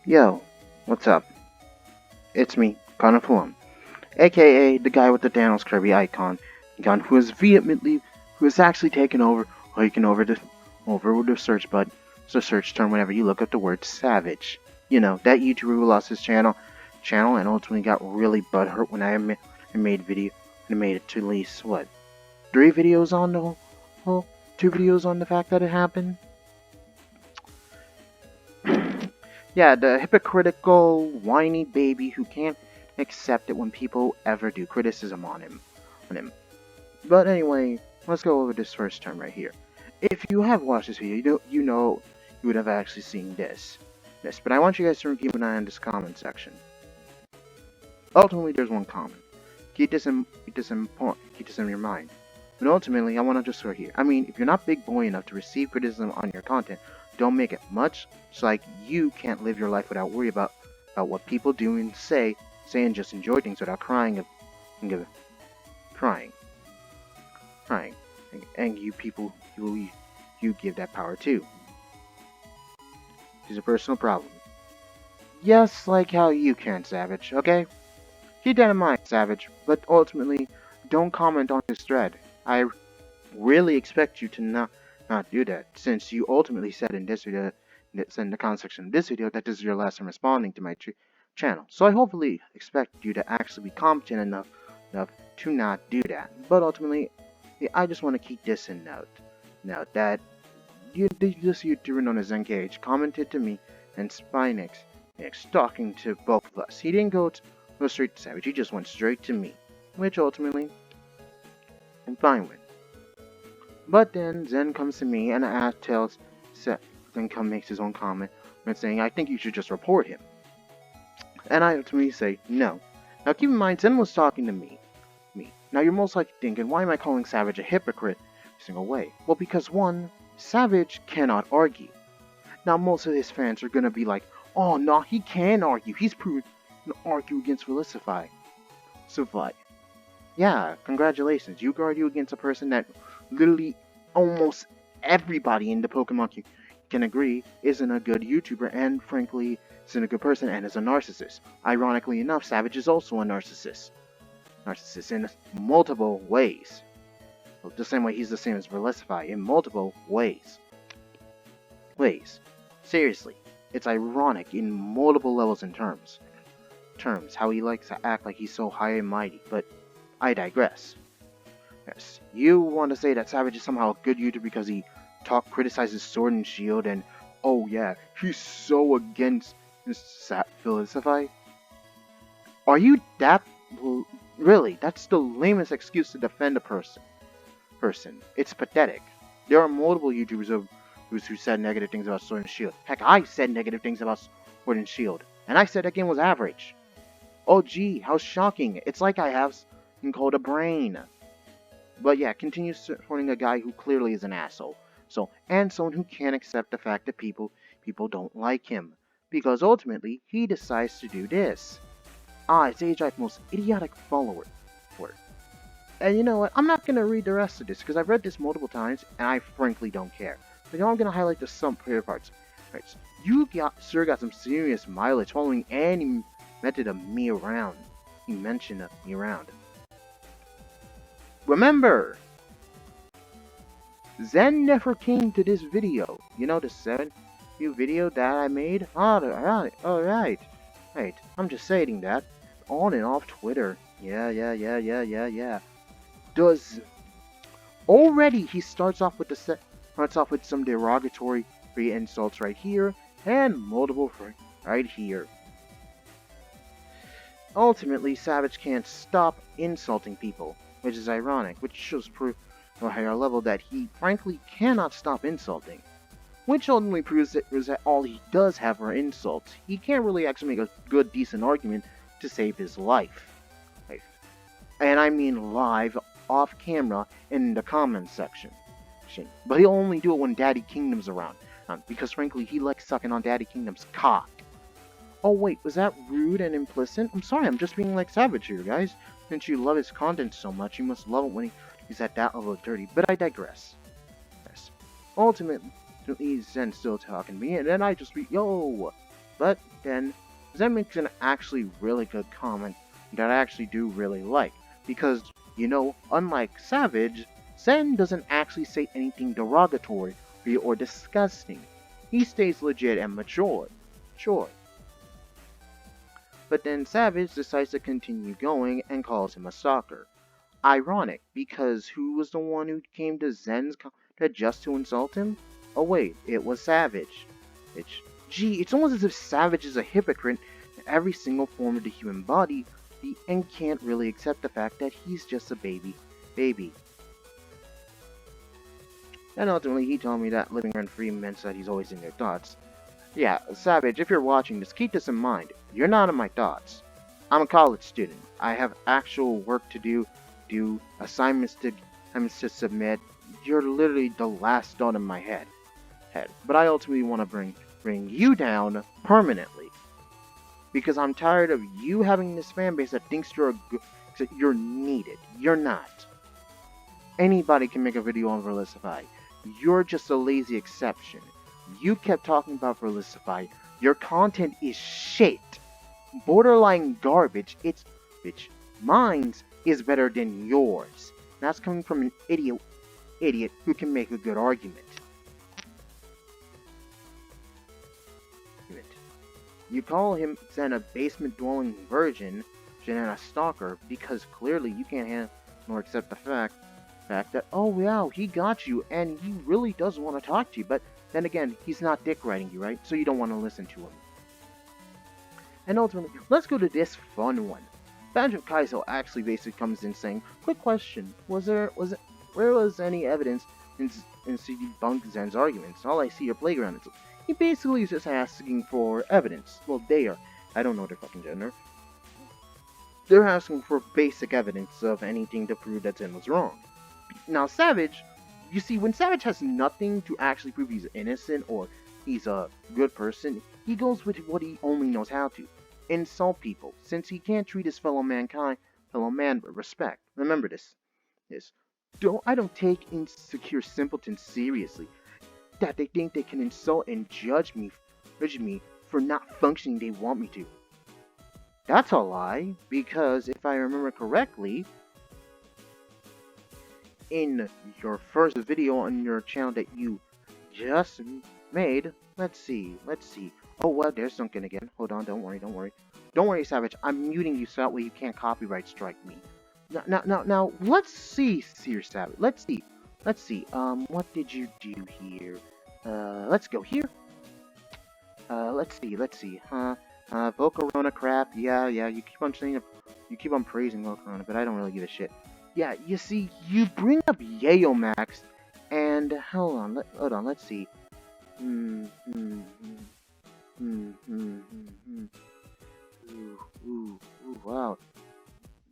Yo, what's up? It's me, Connor Plum, aka the guy with the Daniel's Kirby icon who has actually taken over the search button, the search term whenever you look up the word Savage. You know, that YouTuber who lost his channel and ultimately got really butthurt when I made video, and made it to at least, what, 3 videos on the whole, 2 videos on the fact that it happened? Yeah, the hypocritical, whiny baby who can't accept it when people ever do criticism on him. But anyway, let's go over this first term right here. If you have watched this video, you would have actually seen this. But I want you guys to keep an eye on this comment section. Ultimately, there's one comment. Keep this in your mind. But ultimately, I want to just start here. I mean, if you're not big boy enough to receive criticism on your content, don't make it much. It's like you can't live your life without worry about what people do and say and just enjoy things without crying. And you people, you give that power too. It's a personal problem. Yes, like how you can, Savage, okay? Keep that in mind, Savage, but ultimately, don't comment on this thread. I really expect you to not do that, since you ultimately said in the comment section of this video, that this is your last time responding to my channel. So I hopefully expect you to actually be competent enough to not do that. But ultimately, I just want to keep this in note that this YouTuber known as NKH commented to me and Spinix talking to both of us. He didn't go straight to Savage, he just went straight to me, which ultimately I'm fine with. But then Zen comes to me and makes his own comment and saying, I think you should just report him. And I ultimately say, no. Now keep in mind, Zen was talking to me. Now you're most likely thinking, why am I calling Savage a hypocrite every single way? Well, because one, Savage cannot argue. Now most of his fans are gonna be like, oh no, he can argue. He's proven to argue against Felicify. Yeah, congratulations. You can argue against a person that literally almost everybody in the Pokemon can agree isn't a good YouTuber and frankly isn't a good person and is a narcissist. Ironically enough, Savage is also a narcissist. Narcissist in multiple ways. Well, the same way he's the same as Felicify in multiple ways. Seriously, it's ironic in multiple levels and terms. How he likes to act like he's so high and mighty, but I digress. Yes, you want to say that Savage is somehow a good YouTuber because he criticizes Sword and Shield and, oh yeah, he's so against Felicify? Are you that... Really, that's the lamest excuse to defend a person. It's pathetic. There are multiple YouTubers who said negative things about Sword and Shield. Heck, I said negative things about Sword and Shield, and I said that game was average. Oh gee, how shocking. It's like I have something called a brain. But yeah, continue supporting a guy who clearly is an asshole. And someone who can't accept the fact that people don't like him. Because ultimately, he decides to do this. It's AGI's most idiotic follower. And you know what, I'm not gonna read the rest of this, because I've read this multiple times, and I frankly don't care. But I'm gonna highlight some favorite parts. Right, so you got some serious mileage following any method of me around. He mentioned me around. Remember, Zen never came to this video. You know the 7-view video that I made? Alright. I'm just saying that. On and off Twitter. Yeah. Already he starts off with some derogatory insults right here, and multiple right here. Ultimately, Savage can't stop insulting people, which is ironic, which shows proof on a higher level that he frankly cannot stop insulting. Which ultimately proves that all he does have are insults. He can't really actually make a good, decent argument to save his life. And I mean live, off camera, in the comments section. But he'll only do it when Daddy Kingdom's around, because frankly, he likes sucking on Daddy Kingdom's cock. Oh wait, was that rude and implicit? I'm sorry, I'm just being like Savage here, guys. Since you love his content so much, you must love it when he's at that level of dirty. But I digress. Yes. Ultimately, Zen's still talking to me, and then I just yo! But then, Zen makes an actually really good comment that I actually do really like. Because, unlike Savage, Zen doesn't actually say anything derogatory or disgusting. He stays legit and mature. Sure. But then Savage decides to continue going and calls him a stalker. Ironic, because who was the one who came to Zen's cottage just to insult him? Oh wait, it was Savage. Gee, it's almost as if Savage is a hypocrite in every single form of the human body, and can't really accept the fact that he's just a baby. And ultimately, he told me that living rent-free meant that he's always in your thoughts. Yeah, Savage, if you're watching this, keep this in mind. You're not in my thoughts. I'm a college student. I have actual work to do assignments to submit. You're literally the last thought in my head. But I ultimately want to bring you down permanently. Because I'm tired of you having this fan base that thinks you're needed. You're not. Anybody can make a video on Verlicify. You're just a lazy exception. You kept talking about Verlicify. Your content is shit. Borderline garbage. Mine's is better than yours. That's coming from an idiot who can make a good argument. You call him Zen a basement-dwelling virgin and a stalker because clearly you can't handle or accept the fact that, oh wow, he got you and he really does want to talk to you, but then again, he's not dick riding you, right? So you don't want to listen to him. And ultimately, let's go to this fun one. Banjo Kaizo actually basically comes in saying, quick question, where was any evidence in debunk Zen's arguments? All I see are playground. He basically is just asking for evidence. Well, they are. I don't know their fucking gender. They're asking for basic evidence of anything to prove that Zen was wrong. Now, Savage, you see, when Savage has nothing to actually prove he's innocent or he's a good person, he goes with what he only knows how to. Insult people, since he can't treat his fellow man with respect. Remember this. I don't take insecure simpletons seriously. That they think they can insult and judge me for not functioning they want me to. That's a lie, because if I remember correctly, in your first video on your channel that you just made, let's see. Oh well, there's Sunken again. Hold on, don't worry, Savage. I'm muting you so that way you can't copyright strike me. Now, let's see here, Savage. Let's see. What did you do here? Let's go here. Let's see. Volcarona crap. Yeah, you keep on praising Volcarona, but I don't really give a shit. Yeah, you see, you bring up Yayo Max, and hold on, let's see. Wow.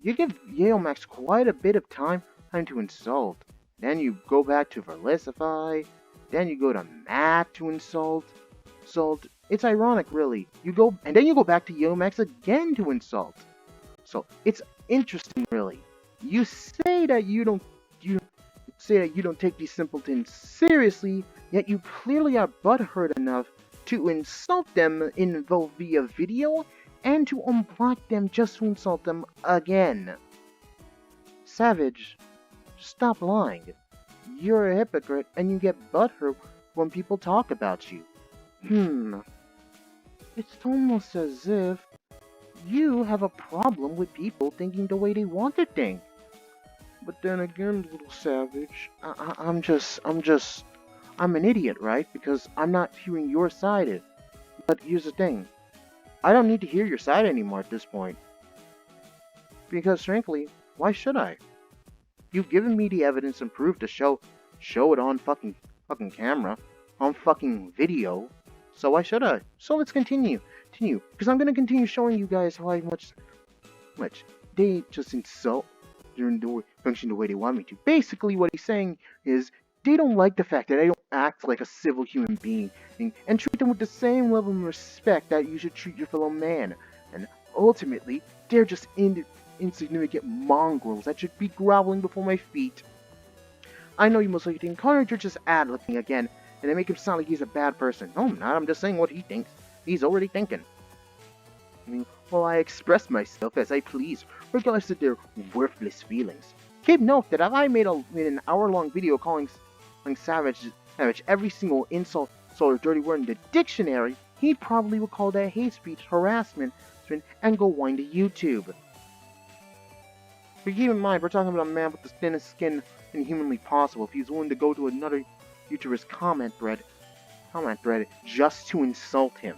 You give Yayo Max quite a bit of time to insult. Then you go back to Verlicify. Then you go to Matt to insult. It's ironic, really. Then you go back to Yayo Max again to insult. So it's interesting, really. You say that you don't take these simpletons seriously, yet you clearly are butthurt enough to insult them via video and to unblock them just to insult them again. Savage, stop lying. You're a hypocrite and you get butthurt when people talk about you. It's almost as if you have a problem with people thinking the way they want to think. But then again, little Savage, I'm an idiot, right? Because I'm not hearing your side. But here's the thing. I don't need to hear your side anymore at this point. Because frankly, why should I? You've given me the evidence and proof to show it on fucking camera, on fucking video. So why should I? So let's continue. Because I'm gonna continue showing you guys how much they just insult during the function the way they want me to. Basically, what he's saying is they don't like the fact that I don't act like a civil human being and treat them with the same level of respect that you should treat your fellow man. And ultimately, they're just insignificant mongrels that should be groveling before my feet. I know you most likely think, Connor, you're just ad-libbing again, and they make him sound like he's a bad person. No, I'm not. I'm just saying what he thinks. He's already thinking. I mean, well, I express myself as I please, regardless of their worthless feelings. Keep note that if I made an hour-long video calling Savage every single insult or dirty word in the dictionary, he probably would call that hate speech, harassment, and go wind to YouTube. But keep in mind, we're talking about a man with the thinnest skin humanly possible. If he's willing to go to another YouTuber's comment thread just to insult him.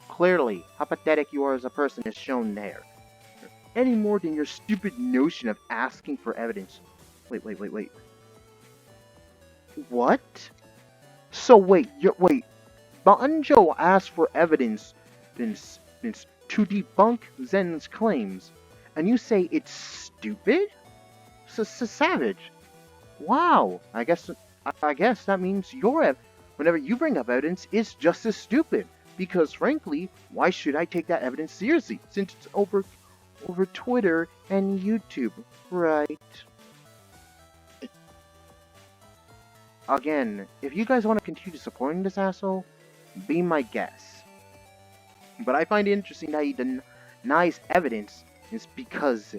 Clearly, how pathetic you are as a person is shown there. Any more than your stupid notion of asking for evidence. Wait. What? So wait, Banjo asked for evidence to debunk Zen's claims, and you say it's stupid? Savage. Wow, I guess that means whenever you bring up evidence, it's just as stupid. Because frankly, why should I take that evidence seriously, since it's over Twitter and YouTube, right? Again, if you guys want to continue supporting this asshole, be my guest. But I find it interesting that he denies evidence is because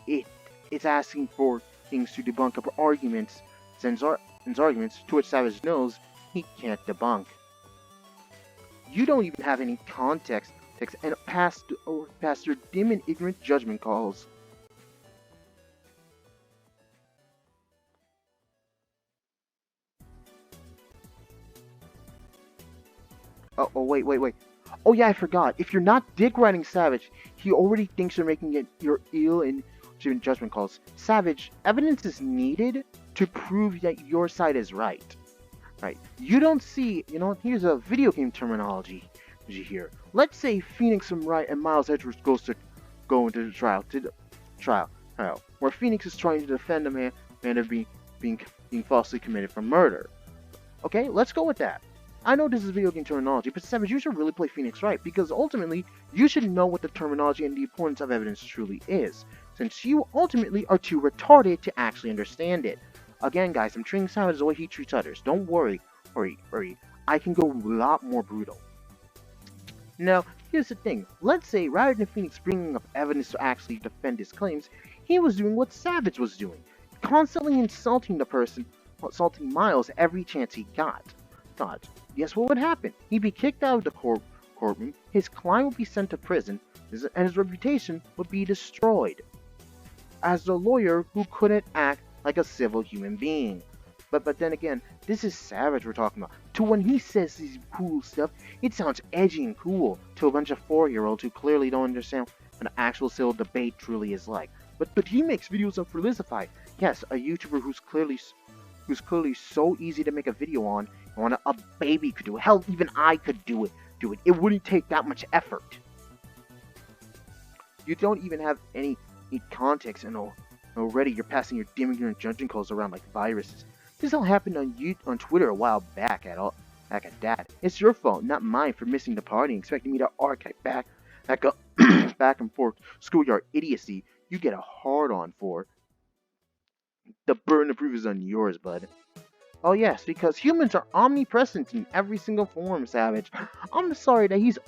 it's asking for things to debunk up arguments, Zen's arguments, to which Savage knows he can't debunk. You don't even have any context and past your dim and ignorant judgment calls. Oh, wait. Oh yeah, I forgot. If you're not dick riding Savage, he already thinks you're making it your ill and judgment calls. Savage, evidence is needed to prove that your side is right. Right. You don't see, here's a video game terminology here. Let's say Phoenix from Wright and Miles Edgeworth go into the trial, where Phoenix is trying to defend a man of being falsely committed for murder. Okay, let's go with that. I know this is video game terminology, but Savage, you should really play Phoenix right, because ultimately, you should know what the terminology and the importance of evidence truly is, since you ultimately are too retarded to actually understand it. Again, guys, I'm treating Savage the way he treats others. Don't worry. I can go a lot more brutal. Now, here's the thing. Let's say, rather than Phoenix bringing up evidence to actually defend his claims, he was doing what Savage was doing. Constantly insulting Miles every chance he got. Guess what would happen? He'd be kicked out of the courtroom, his client would be sent to prison, and his reputation would be destroyed as the lawyer who couldn't act like a civil human being. But then again, this is Savage we're talking about. To when he says these cool stuff, it sounds edgy and cool to a bunch of 4-year-olds who clearly don't understand what an actual civil debate truly is like. But he makes videos on Felicify. Yes, a YouTuber who's clearly so easy to make a video on a baby could do it. Hell, even I could do it. It wouldn't take that much effort. You don't even have any context, and already you're passing your dim ignorant judging calls around like viruses. This all happened on Twitter a while back at that. It's your fault, not mine, for missing the party and expecting me to archive back and forth schoolyard idiocy you get a hard on for. The burden of proof is on yours, bud. Oh yes, because humans are omnipresent in every single form, Savage. I'm sorry that he's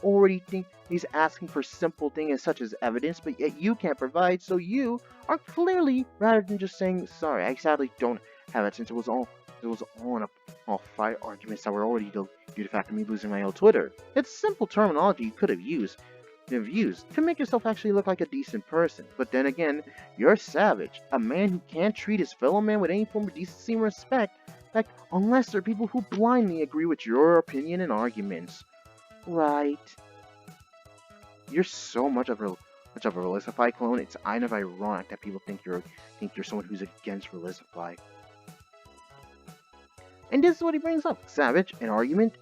asking for simple things such as evidence, but yet you can't provide, so you are clearly, rather than just saying, sorry, I sadly don't have it, since it was all in all 5 arguments that were already due to the fact of me losing my old Twitter. It's simple terminology you could have used to make yourself actually look like a decent person. But then again, you're Savage, a man who can't treat his fellow man with any form of decency and respect, unless there are people who blindly agree with your opinion and arguments. Right. You're so much of a Felicify clone, it's kind of ironic that people think you're someone who's against Felicify. And this is what he brings up. Savage, an argument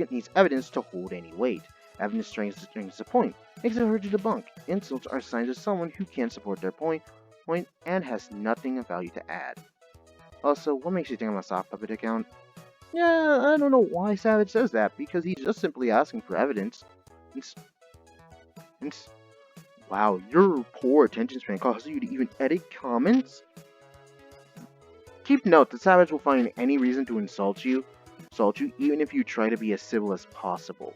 needs evidence to hold any weight. Evidence strengthens the point, makes it hard to debunk. Insults are signs of someone who can't support their point and has nothing of value to add. Also, what makes you think I'm a sock puppet account? Yeah, I don't know why Savage says that, because he's just simply asking for evidence. Wow, your poor attention span causes you to even edit comments? Keep note that Savage will find any reason to insult you, even if you try to be as civil as possible.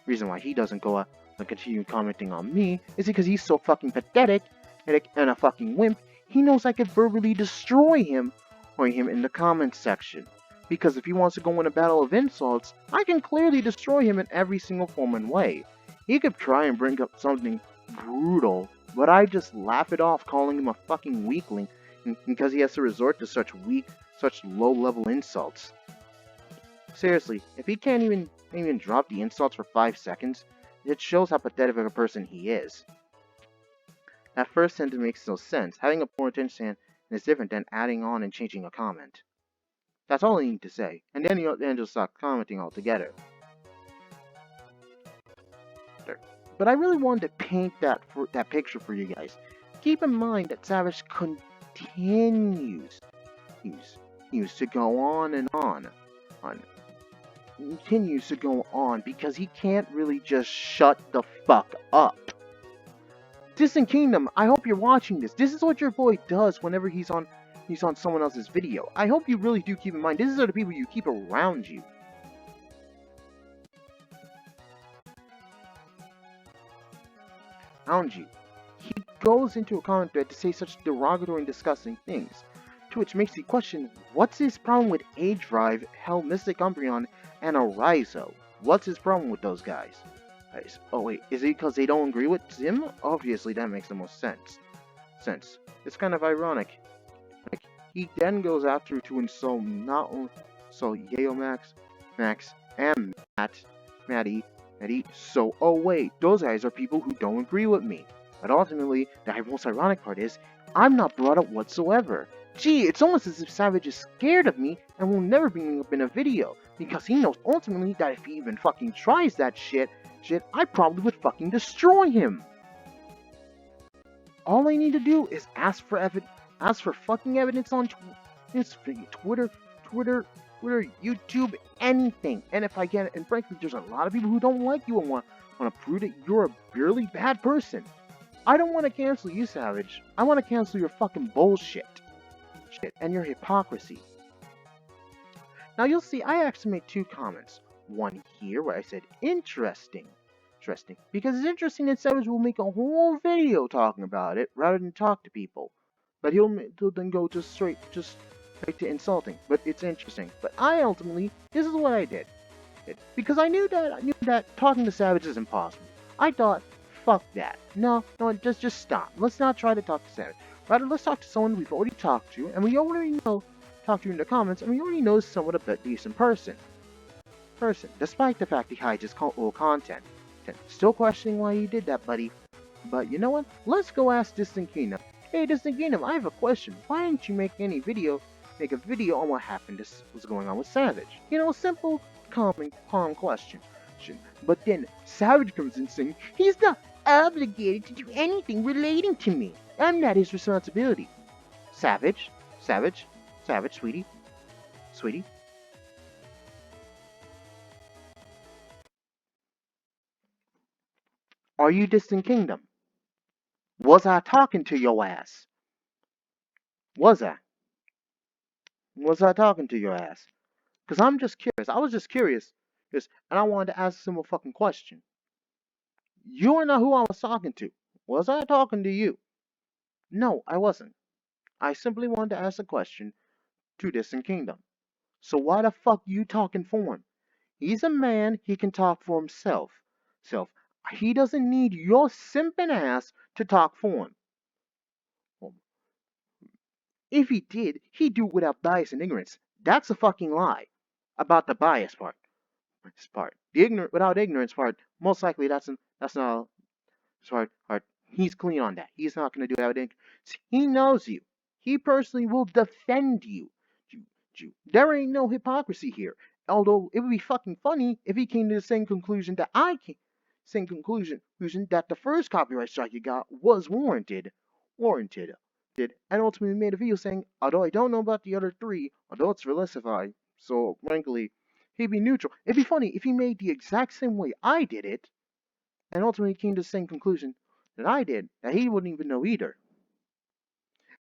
Reason why he doesn't go out and continue commenting on me is because he's so fucking pathetic and a fucking wimp. He knows I could verbally destroy him or him in the comments section. Because if he wants to go in a battle of insults, I can clearly destroy him in every single form and way. He could try and bring up something brutal, but I just laugh it off, calling him a fucking weakling because he has to resort to such low-level insults. Seriously, if he can't even drop the insults for 5 seconds, it shows how pathetic of a person he is. That first sentence makes no sense. Having a poor attention span is different than adding on and changing a comment. That's all I need to say, and then he'll just stop commenting altogether. But I really wanted to paint that picture for you guys. Keep in mind that Savij continues to go on and on. Continues to go on because he can't really just shut the fuck up. Distant Kingdom, I hope you're watching this. This is what your boy does whenever he's on someone else's video. I hope you really do keep in mind, these are the people you keep around you. He goes into a comment thread to say such derogatory and disgusting things, to which makes you question, what's his problem with Age Drive, Hell, Mystic Umbreon, and Arizo? What's his problem with those guys? Oh wait, is it because they don't agree with him? Obviously that makes the most sense. It's kind of ironic. Like, he then goes after to insult not only Yayo Max, and Maddie. So, oh wait, those guys are people who don't agree with me. But ultimately, the most ironic part is, I'm not brought up whatsoever. Gee, it's almost as if Savij is scared of me and will never bring me up in a video, because he knows ultimately that if he even fucking tries that shit, I probably would fucking destroy him. All I need to do is ask for fucking evidence on Twitter, YouTube, anything. And if I get it, and frankly, there's a lot of people who don't like you and want to prove that you're a really bad person. I don't want to cancel you, Savij. I want to cancel your fucking bullshit. And your hypocrisy. Now you'll see, I actually made 2 comments. One here where I said interesting, because it's interesting that Savij will make a whole video talking about it rather than talk to people. But he'll then go just straight to insulting. But it's interesting. But I ultimately, this is what I did. Because I knew that talking to Savij is impossible. I thought, fuck that. No, just stop. Let's not try to talk to Savij. Rather, let's talk to someone we've already talked to, and we already know, talked to in the comments, and we already know somewhat a bit decent person, despite the fact he hides his old content. Still questioning why he did that, buddy. But you know what? Let's go ask Distant Kingdom. Hey, Distant Kingdom, I have a question. Why didn't you make a video on what happened, what's going on with Savij? You know, a simple, calm question. But then Savij comes in saying he's not obligated to do anything relating to me. I'm not his responsibility. Savij, sweetie. Are you Distant Kingdom? Was I talking to your ass? Was I talking to your ass? Because I'm just curious. I was just curious. And I wanted to ask a simple fucking question. You are not who I was talking to. Was I talking to you? No, I wasn't. I simply wanted to ask a question to Distant Kingdom. So why the fuck you talking for him? He's a man, he can talk for himself. He doesn't need your simping ass to talk for him. If he did, he'd do it without bias and ignorance. That's a fucking lie. About the bias part. The without ignorance part, most likely that's not part. He's clean on that. He's not gonna do that with ignorance. He knows you. He personally will defend you. There ain't no hypocrisy here. Although it would be fucking funny if he came to the same conclusion that I came. Same conclusion that the first copyright strike you got was warranted. And ultimately made a video saying, although I don't know about the other 3, although it's Relisify, so frankly, he'd be neutral. It'd be funny if he made the exact same way I did it, and ultimately came to the same conclusion that I did, that he wouldn't even know either.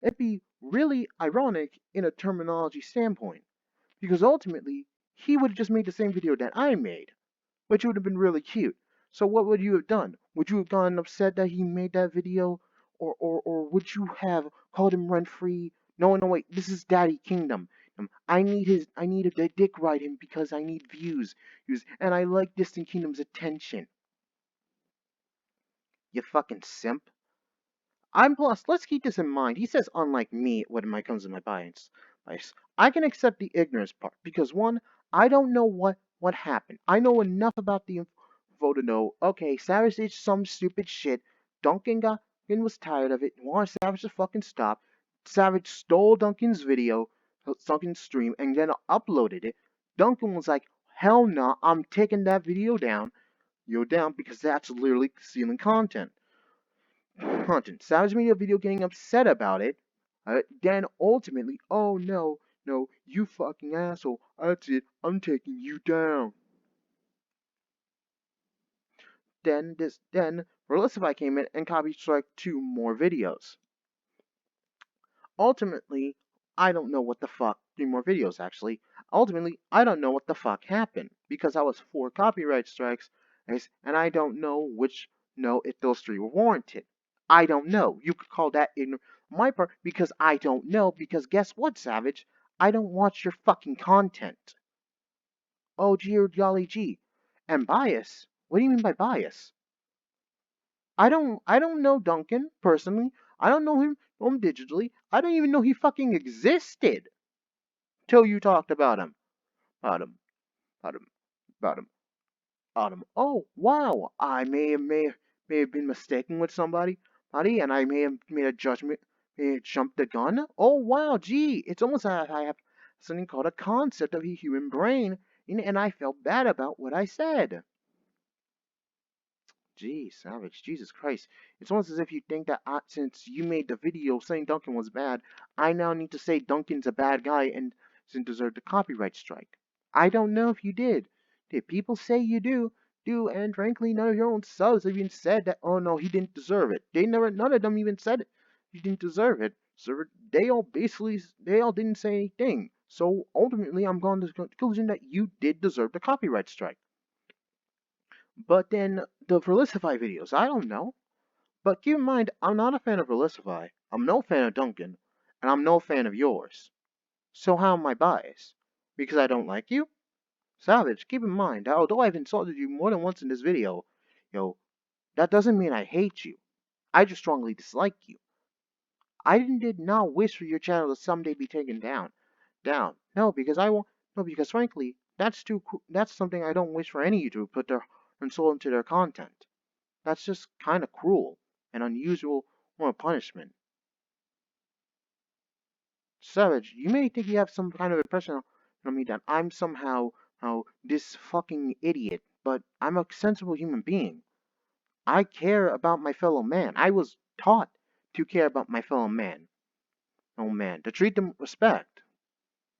It'd be really ironic in a terminology standpoint, because ultimately, he would have just made the same video that I made, which would have been really cute. So what would you have done? Would you have gotten upset that he made that video? Or would you have called him rent free? No, no, wait, this is Daddy Kingdom. I need a dick ride him because I need views, and I like Distant Kingdom's attention. You fucking simp. I'm plus. Let's keep this in mind. He says, unlike me, when it comes to my bias, I can accept the ignorance part because one, I don't know what happened. I know enough about the info to know. Okay, Savage did some stupid shit. Duncan was tired of it. Wanted Savage to fucking stop. Savage stole Duncan's video, Duncan's stream, and then uploaded it. Duncan was like, "Hell no, I'm taking that video down. You're down because that's literally stealing content. Savage made a video getting upset about it. Then ultimately, oh no, no, you fucking asshole. That's it. I'm taking you down. Then Relisify came in and copy strike 2 more videos. Ultimately, I don't know what the fuck. 3 more videos actually. Ultimately, I don't know what the fuck happened because I was 4 copyright strikes, and I don't know if those 3 were warranted. I don't know. You could call that ignorant on my part because I don't know. Because guess what, Savage? I don't watch your fucking content. Oh, gee or golly gee. And bias? What do you mean by bias? I don't know Duncan personally. I don't know him digitally. I don't even know he fucking existed till you talked about him. About him. About him. About him. Oh, wow. I may have been mistaken with somebody, buddy, and I may have made a judgment, may have jumped the gun. Oh, wow, gee, it's almost as if I have something called a concept of the human brain, and I felt bad about what I said. Gee, Savage, Jesus Christ. It's almost as if you think that since you made the video saying Duncan was bad, I now need to say Duncan's a bad guy and doesn't deserve the copyright strike. I don't know if you did. Did people say you do, and frankly, none of your own subs have even said that, oh no, he didn't deserve it. None of them even said it. He didn't deserve it. So they all didn't say anything. So ultimately, I'm going to the conclusion that you did deserve the copyright strike. But then the Relisify videos, I don't know. But keep in mind, I'm not a fan of Relisify, I'm no fan of Duncan, and I'm no fan of yours. So how am I biased? Because I don't like you? Savage, keep in mind that although I've insulted you more than once in this video, that doesn't mean I hate you. I just strongly dislike you. I did not wish for your channel to someday be taken down. No, because I won't. No, because frankly, that's something I don't wish for any YouTuber to put their soul into their content. That's just kind of cruel and unusual form of punishment. Savage, you may think you have some kind of impression on me that I'm somehow this fucking idiot, but I'm a sensible human being. I care about my fellow man. I was taught to care about my fellow man. Oh man, to treat them with respect.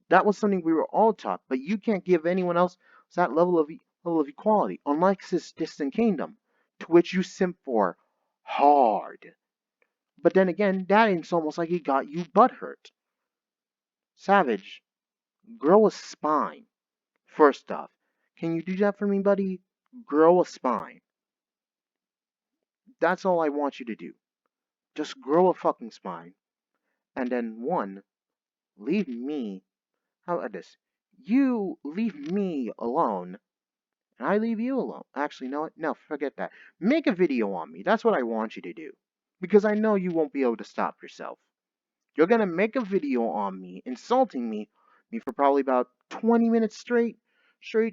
That was something we were all taught, but you can't give anyone else that level of equality, unlike this distant kingdom, to which you simp for hard. But then again, that is almost like he got you butthurt. Savage, grow a spine. First off, can you do that for me, buddy? Grow a spine. That's all I want you to do. Just grow a fucking spine. And then, one, leave me. How about this? You leave me alone, and I leave you alone. Actually, no, no, forget that. Make a video on me. That's what I want you to do. Because I know you won't be able to stop yourself. You're gonna make a video on me, insulting me for probably about 20 minutes straight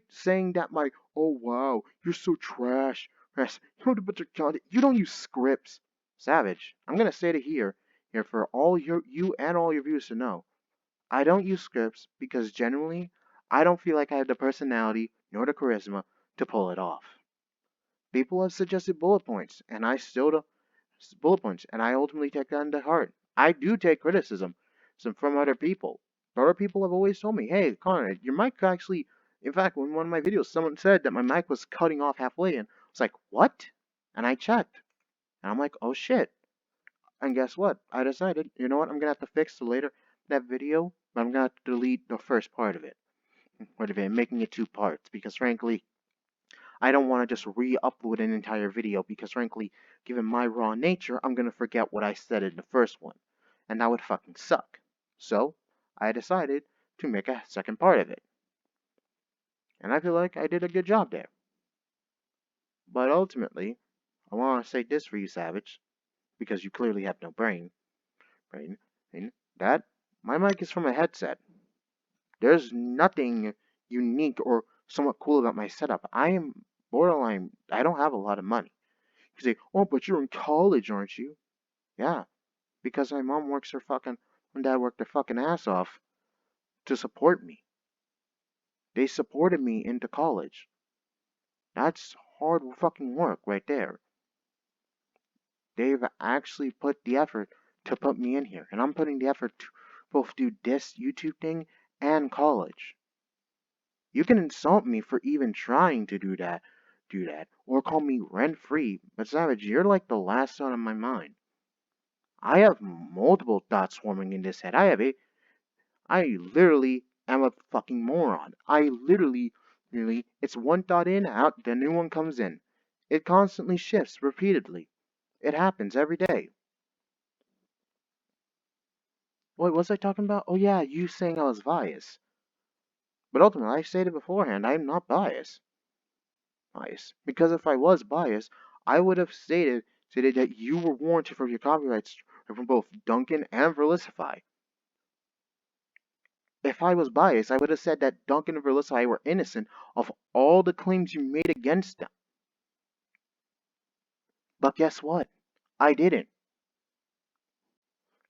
saying that oh wow, you're so trash. Yes, you don't put your content, you don't use scripts. Savage, I'm gonna say it here for you and all your viewers to know. I don't use scripts because generally, I don't feel like I have the personality nor the charisma to pull it off. People have suggested bullet points, and I still don't bullet points, and I ultimately take that into heart. I do take criticism from other people. Other people have always told me, hey, Connor, your mic actually, in fact, in one of my videos, someone said that my mic was cutting off halfway, and I was like, what? And I checked, and I'm like, oh shit. And guess what? I decided, you know what, I'm gonna have to fix the later that video, but I'm gonna have to delete the first part of it, making it 2 parts, because frankly, I don't want to just re-upload an entire video because frankly, given my raw nature, I'm gonna forget what I said in the first one. And that would fucking suck. So, I decided to make a second part of it. And I feel like I did a good job there. But ultimately, I want to say this for you, Savage, because you clearly have no brain, that my mic is from a headset. There's nothing unique or somewhat cool about my setup. I am borderline, I don't have a lot of money. You say, oh, but you're in college, aren't you? Yeah, because my mom works her fucking, and dad worked their fucking ass off to support me. They supported me into college. That's hard fucking work right there. They've actually put the effort to put me in here, and I'm putting the effort to both do this YouTube thing and college. You can insult me for even trying to do that, or call me rent free, but Savage, you're like the last thought on my mind. I have multiple thoughts swarming in this head. I literally am a fucking moron. I literally, it's one thought in, out, then a new one comes in. It constantly shifts repeatedly. It happens every day. What was I talking about? Oh yeah, you saying I was biased. But ultimately, I stated beforehand, I'm not biased. Because if I was biased, I would have stated that you were warranted for your copyrights from both Duncan and Verlicify. If I was biased, I would have said that Duncan and Verlicify were innocent of all the claims you made against them. But guess what? I didn't.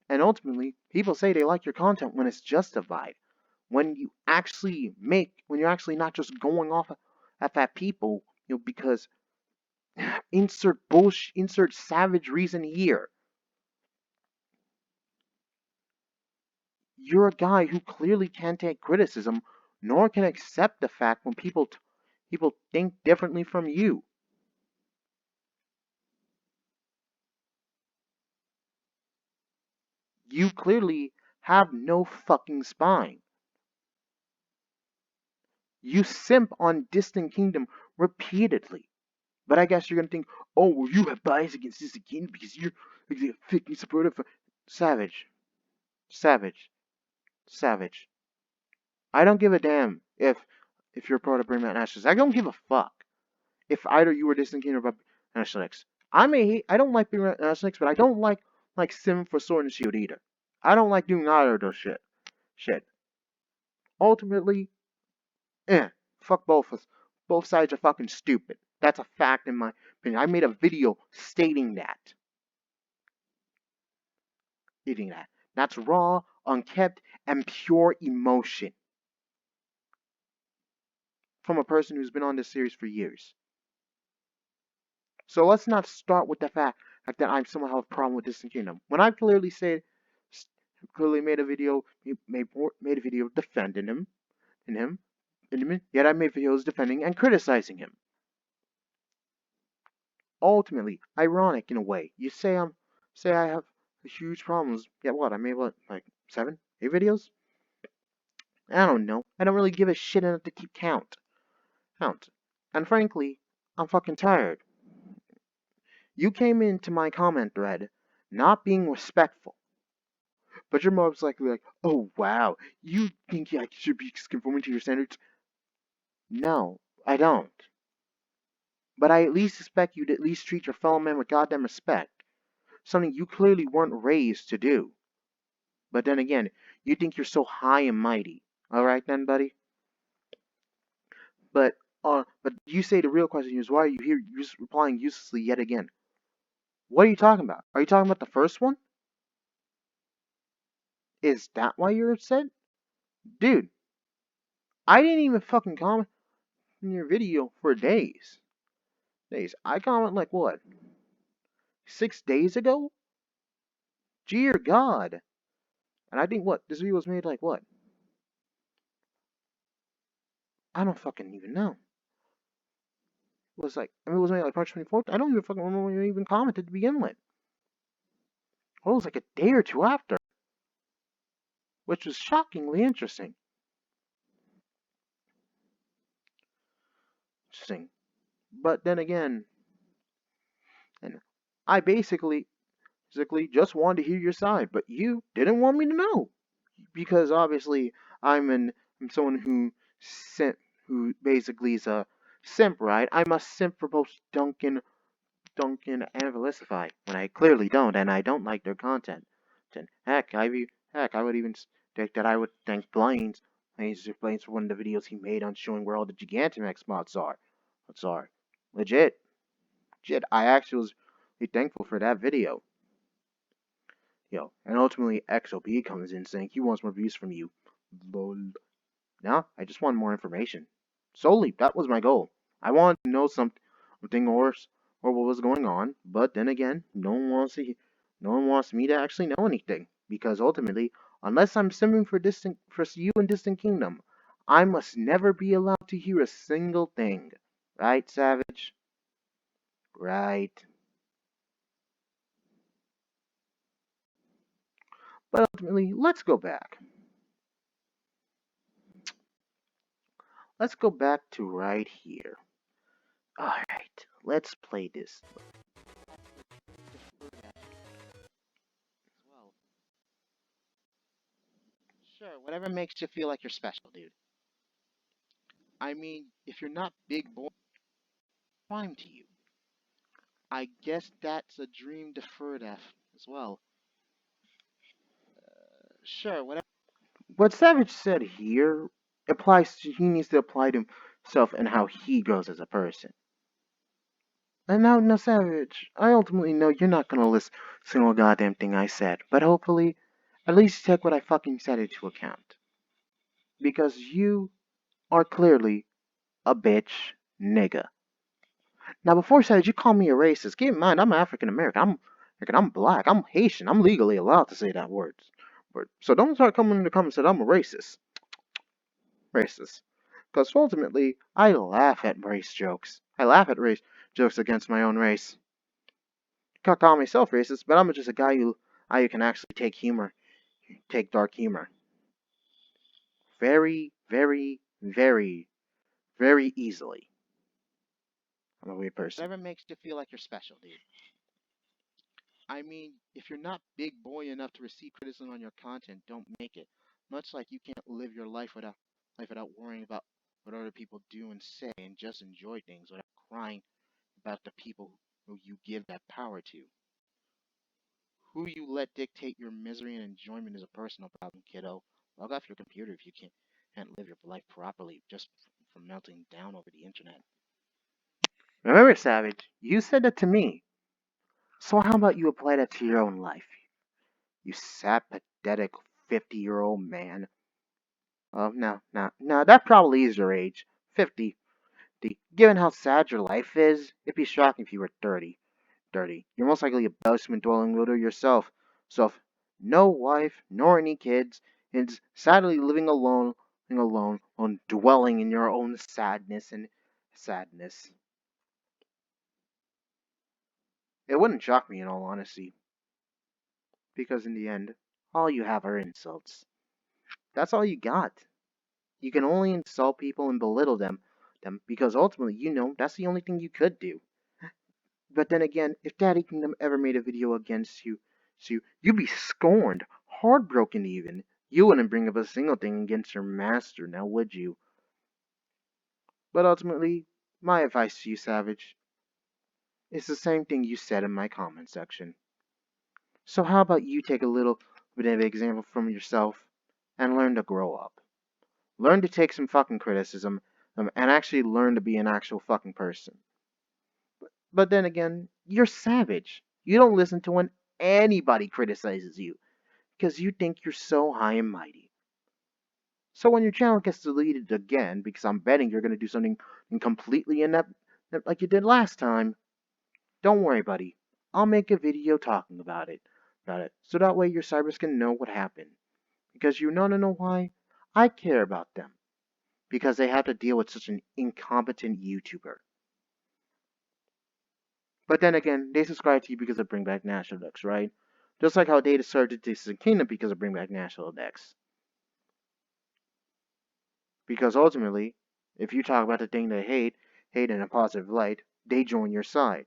And ultimately, people say they like your content when it's justified. When you're actually not just going off at people, because insert savage reason here. You're a guy who clearly can't take criticism, nor can accept the fact when people think differently from you. You clearly have no fucking spine. You simp on Distant Kingdom repeatedly. But I guess you're gonna think, oh, well, you have bias against Distant Kingdom because you're like, a fucking supportive of Savage. Savage. Savage. I don't give a damn if you're part of Bring Back Nationalists. I don't give a fuck if either you or Distant Kingdom are Nationalists. I don't like Bring Back Nationalists, but I don't like Sim for Sword and Shield either. I don't like doing either of those shit. Ultimately, fuck both of us. Both sides are fucking stupid. That's a fact in my opinion. I made a video stating that. Eating that. That's raw, unkept, and pure emotion. From a person who's been on this series for years. So let's not start with the fact that I somehow have a problem with Distant Kingdom. When I clearly made a video, made a video defending him, yet I made videos defending and criticizing him. Ultimately, ironic in a way. You say I have huge problems. Yet what? I made what, like 7, 8 videos? I don't know. I don't really give a shit enough to keep count. And frankly, I'm fucking tired. You came into my comment thread not being respectful. But you're most likely like, oh wow, you think I should be conforming to your standards? No, I don't. But I at least expect you to at least treat your fellow man with goddamn respect. Something you clearly weren't raised to do. But then again, you think you're so high and mighty. Alright then, buddy? But you say the real question is, why are you here replying uselessly yet again? What are you talking about? Are you talking about the first one? Is that why you're upset? Dude, I didn't even fucking comment in your video for days. I comment like what? 6 days ago? Dear God. And I think what? This video was made like what? I don't fucking even know. It was like, it was made like March 24th. I don't even fucking remember when you even commented to begin with. Well, it was like a day or two after. Which was shockingly interesting. But then again, and I basically just wanted to hear your side, but you didn't want me to know because obviously I'm someone simp, who basically is a simp, right? I'm a simp for both Duncan and Felicify when I clearly don't, and I don't like their content. Then heck, I would even think that I would thank Blaines for one of the videos he made on showing where all the Gigantamax mods are. Sorry, legit, legit. I actually was really thankful for that video. And ultimately XOB comes in saying he wants more views from you. Lol. No, I just want more information. Solely, that was my goal. I wanted to know something or what was going on, but then again, no one wants me to actually know anything because ultimately, unless I'm simming for you in Distant Kingdom, I must never be allowed to hear a single thing. Right, Savage? Right. But ultimately, let's go back. Let's go back to right here. Alright, let's play this. Well, sure, whatever makes you feel like you're special, dude. I mean, if you're not big boy, fine to you. I guess that's a dream deferred as well. Sure, whatever. What Savage said here he needs to apply to himself and how he grows as a person. And now, Savage, I ultimately know you're not gonna listen to a single goddamn thing I said, but hopefully, at least take what I fucking said into account. Because you are clearly a bitch nigga. Now, before Savage, you call me a racist. Keep in mind, I'm African American. I'm black. I'm Haitian. I'm legally allowed to say that word. So don't start coming in the comments that I'm a racist. Racist. Because ultimately, I laugh at race jokes. I laugh at race jokes against my own race. Can't call myself racist, but I'm just a guy who I can actually take dark humor. Very, very, very, very easily. I'm a weird person. Whatever makes you feel like you're special, dude. I mean, if you're not big boy enough to receive criticism on your content, don't make it. Much like you can't live your life without worrying about what other people do and say, and just enjoy things without crying about the people who you give that power to. Who you let dictate your misery and enjoyment is a personal problem, kiddo. Log off your computer if you can't live your life properly just from melting down over the internet. Remember, Savage, you said that to me. So how about you apply that to your own life? You sad, pathetic 50-year-old man. Oh, no, that probably is your age. 50. Given how sad your life is, it'd be shocking if you were 30. 30. You're most likely a basement dwelling widow yourself. So, no wife, nor any kids, and sadly living alone, dwelling in your own sadness. It wouldn't shock me in all honesty, because in the end, all you have are insults. That's all you got. You can only insult people and belittle them because ultimately you know that's the only thing you could do. But then again, if Daddy Kingdom ever made a video against you, you'd be scorned, heartbroken even. You wouldn't bring up a single thing against your master, now would you? But ultimately, my advice to you, Savage, is the same thing you said in my comment section. So how about you take a little bit of example from yourself and learn to grow up? Learn to take some fucking criticism and actually learn to be an actual fucking person. But then again, you're Savage. You don't listen to when anybody criticizes you because you think you're so high and mighty. So when your channel gets deleted again, because I'm betting you're going to do something completely inept like you did last time, don't worry, buddy. I'll make a video talking about it. So that way your cybers can know what happened. Because you know why? I care about them. Because they have to deal with such an incompetent YouTuber. But then again, they subscribe to you because of Bring Back National Dex, right? Just like how they deserve to Distant Kingdom because of Bring Back National Dex. Because ultimately, if you talk about the thing they hate in a positive light, they join your side.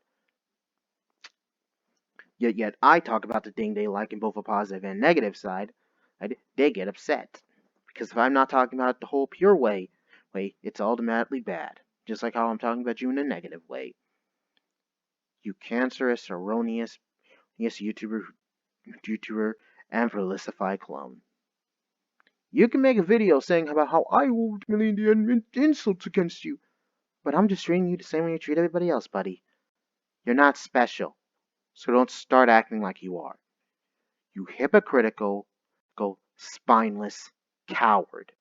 Yet I talk about the thing they like in both a positive and negative side, and they get upset. Because if I'm not talking about it the whole pure way, it's automatically bad. Just like how I'm talking about you in a negative way. You cancerous, erroneous, yes, YouTuber, and falsified clone. You can make a video saying about how I will ultimately insults against you, but I'm just treating you the same way you treat everybody else, buddy. You're not special, so don't start acting like you are. You hypocritical, spineless coward.